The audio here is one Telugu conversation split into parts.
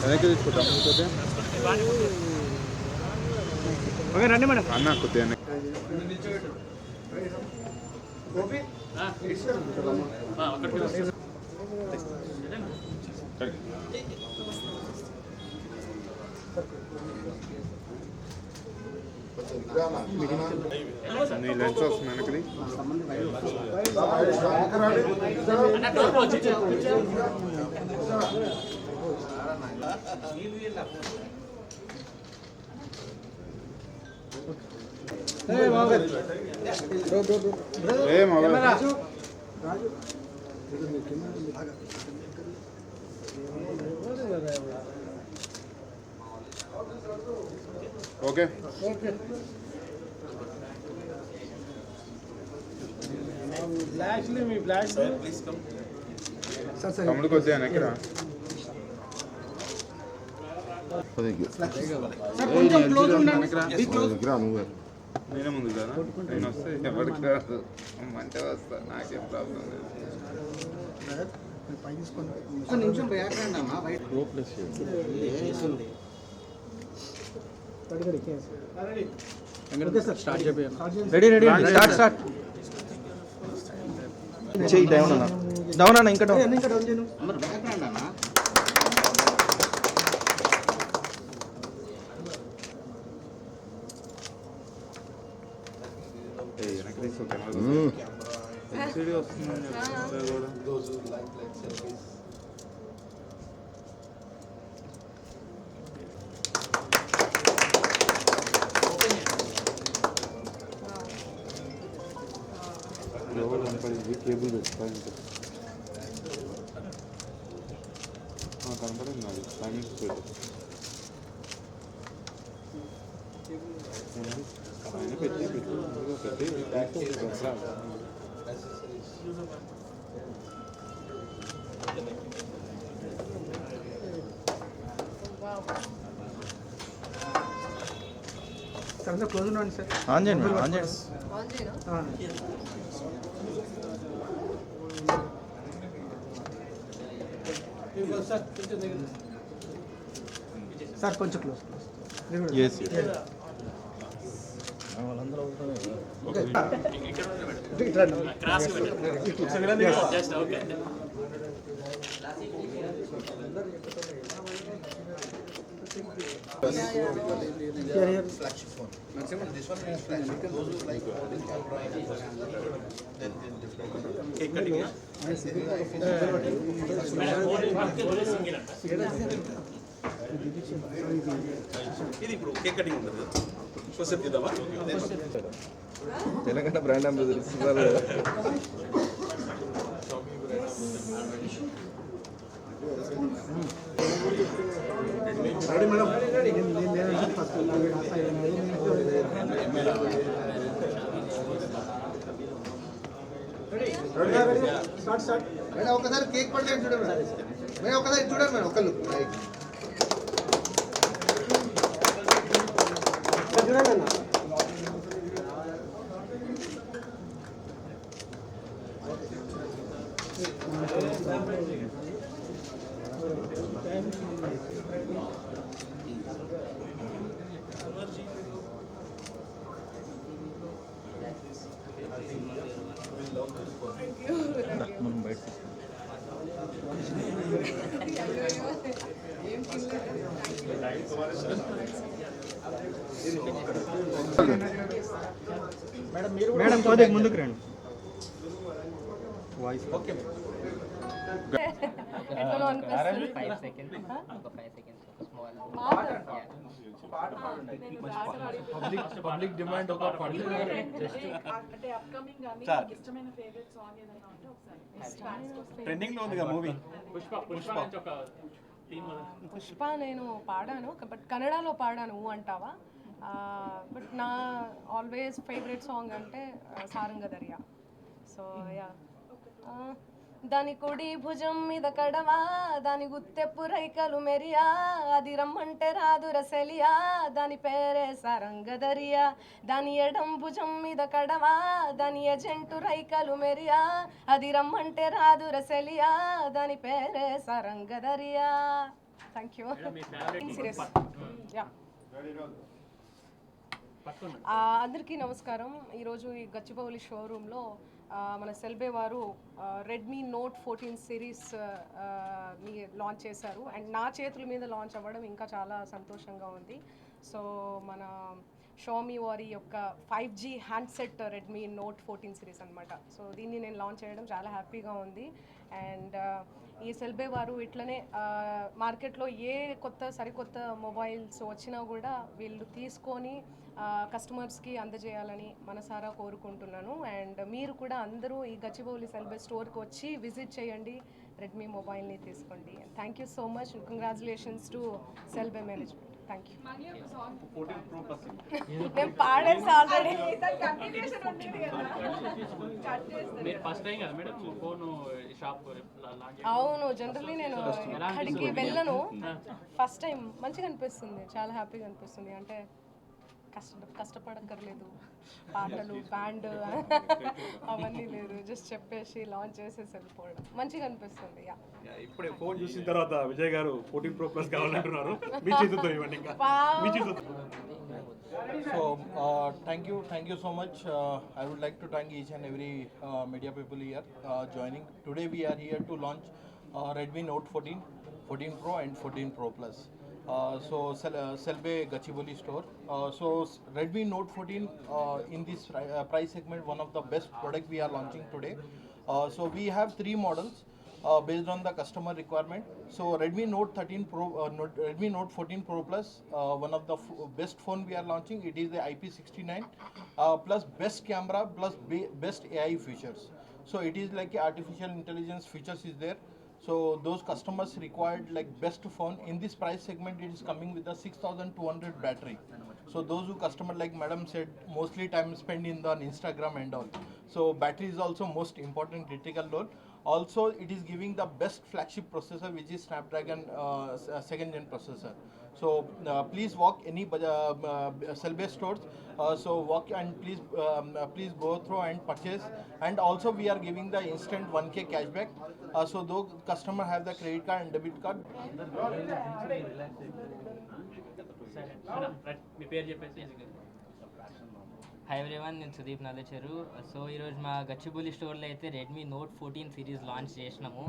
వెనక్కి తీసుకుంటాం ఓకే రండి మేడం అన్న కొద్దిగా నీ లెన్స్ వస్తుంది వెనకది ఓకే తమ్ముడికి వచ్చా ఎక్కడ నేనే ముందు కదా నేను వస్తే ఎవరికి రాదు మంచిగా వస్తా నాకేం ప్రాబ్లం లేదు డౌన్ అన్న ఇంకా డౌన్ వెనక్కి తీసుకుంటాను ఎల్సిడి వస్తుందని చెప్తే కూడా కేబుల్ కనపడింది అది టైమింగ్స్ పెట్టు ఆయన పెట్టి సార్ క్లోజ్ ఉండండి సార్ ఆన్ చేయండి ఆన్ చేయండి సార్ కొంచెం క్లోజ్ వాళ్ళందరూ ఇది ఇప్పుడు కేక్ కటింగ్ ఉంటుంది కొంచెం తీద్దామా తెలంగాణ బ్రాండ్ అంబాసిడర్ మేడం ఒకసారి కేక్ పట్టుకొని చూడండి మేడం ఒకసారి చూడండి మేడం ఒకళ్ళు చూడండి అన్న మనం బయట మేడం కొద్దిగా ముందుకు రండి వాయిస్ ఓకే పబ్లిక్ డిమాండ్ ఒక ట్రెండింగ్ లో ఉంది మూవీ పుష్ప నేను పాడాను బట్ కన్నడలో పాడాను ఊ అంటావా బట్ నా ఆల్వేస్ ఫేవరెట్ సాంగ్ అంటే సారంగ దర్యా సో యా దాని కుడి భుజం మీద కడవా దాని గుత్తెప్పు రైకలు మెరియా అది రమ్మంటే రాదు రసెలియా దాని పేరే సారంగదరియా దాని ఎడం భుజం మీద కడవా దాని ఎజెంటు రైకలు మెరియా అది రమ్మంటే రాదు రసెలియా దాని పేరే Saranga Dariya thank you serious yeah అందరికీ నమస్కారం. ఈరోజు ఈ గచ్చిబౌలి షోరూంలో మన సెల్బే వారు రెడ్మీ నోట్ 14 సిరీస్ ని లాంచ్ చేశారు అండ్ నా చేతుల మీద లాంచ్ అవ్వడం ఇంకా చాలా సంతోషంగా ఉంది. సో మన షామీ వారి యొక్క 5G handset Redmi note 14 series అనమాట. సో దీన్ని నేను లాంచ్ చేయడం చాలా హ్యాపీగా ఉంది. అండ్ ఈ సెల్బే వారు ఇట్లనే మార్కెట్లో ఏ సరికొత్త మొబైల్స్ వచ్చినా కూడా వీళ్ళు తీసుకొని కస్టమర్స్కి అందజేయాలని మనసారా కోరుకుంటున్నాను. అండ్ మీరు కూడా అందరూ ఈ గచ్చిబౌలి సెల్బే స్టోర్కి వచ్చి విజిట్ చేయండి, రెడ్మీ మొబైల్ని తీసుకోండి. Thank you so much. Congratulations to సెల్బే management. Thank you. నేను పాడేసి ఆల్రెడీ. అవును, జనరల్లీ నేను ఎక్కడికి వెళ్ళను, ఫస్ట్ టైం. మంచిగా అనిపిస్తుంది, చాలా హ్యాపీగా అనిపిస్తుంది. అంటే కష్టపడక్కర్లేదు, పాటలు బ్యాండ్ అవన్నీ లేదు, జస్ట్ చెప్పేసి లాంచ్ చేసేసి వెళ్ళిపోవడం మంచిగా అనిపిస్తుంది. ఇప్పుడే ఫోన్ చూసిన తర్వాత విజయ్ గారు 14 Pro Plus కావాలంటున్నారు. మీ చేతితో ఇవ్వండి. ఇంకా మీ చేతితో. So thank you so much. I would like to thank each and every media people here joining. Today we are here to launch Redmi Note 14, 14 Pro and 14 Pro Plus. Selbe Gachibowli store. Redmi Note 14 in this price segment, one of the best product we are launching today. So we have 3 models based on the customer requirement. So Redmi Note 13 Pro, Redmi Note 14 Pro Plus, one of the best phone we are launching. It is the IP69 plus best camera plus best AI features. So it is like artificial intelligence features is there. So those customers required like best phone in this price segment, it is coming with a 6200 battery. So those who customer, like madam said, mostly time spent in the Instagram and all. So battery is also most important critical role. Also it is giving the best flagship processor, which is Snapdragon 2nd gen processor. So please walk any Selbe stores. So walk and please go through and purchase. And also we are giving the instant 1K cashback. So though customer have the credit card and debit card. Hi everyone, నేను సుదీప్ నల్లచెరు. సో ఈరోజు మా గచ్చిబౌలి స్టోర్లో అయితే రెడ్మీ నోట్ 14 సిరీస్ లాంచ్ చేసినాము.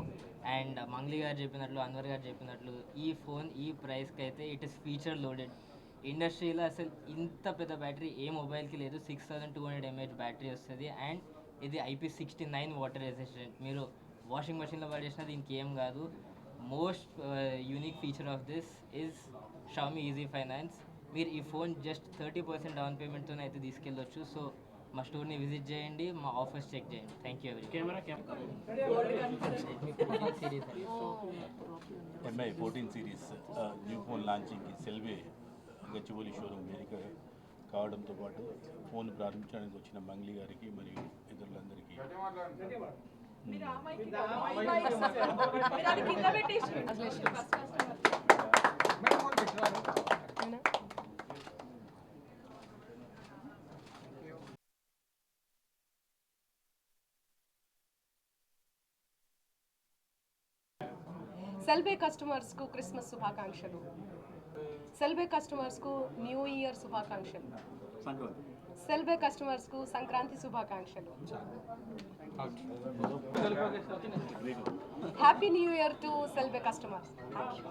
అండ్ మంగ్లీ గారు చెప్పినట్లు, అన్వర్ గారు చెప్పినట్లు, ఈ ఫోన్ ఈ ప్రైస్కి అయితే ఇట్ ఇస్ ఫీచర్ లోడెడ్. ఇండస్ట్రీలో అసలు ఇంత పెద్ద బ్యాటరీ ఏ మొబైల్కి లేదు. 6200 mAh బ్యాటరీ వస్తుంది. అండ్ ఇది IP69 వాటర్ రెసిస్టెంట్. మీరు వాషింగ్ మెషిన్లో పడేసినా దీనికి ఏం కాదు. Most unique feature of this is Xiaomi easy finance. మీరు ఈ ఫోన్ జస్ట్ 30% డౌన్ పేమెంట్తోనే అయితే తీసుకెళ్ళొచ్చు. సో మా స్టోర్ని విజిట్ చేయండి, మా ఆఫర్స్ చెక్ చేయండి. Thank you. MI 14 series new phone లాంచింగ్కి సెల్వే గచ్చిబౌలి షోరూమ్ వేదిక కావడంతో పాటు ఫోన్ ప్రారంభించడానికి వచ్చిన మంగ్లీ గారికి మరియు ఇతరులందరికీ సెల్బే కస్టమర్స్కు క్రిస్మస్ శుభాకాంక్షలు. సెల్బే కస్టమర్స్కు న్యూ ఇయర్ శుభాకాంక్షలు. సెల్బే కస్టమర్స్కు సంక్రాంతి శుభాకాంక్షలు. Happy new year to సెల్బే customers. Thank you.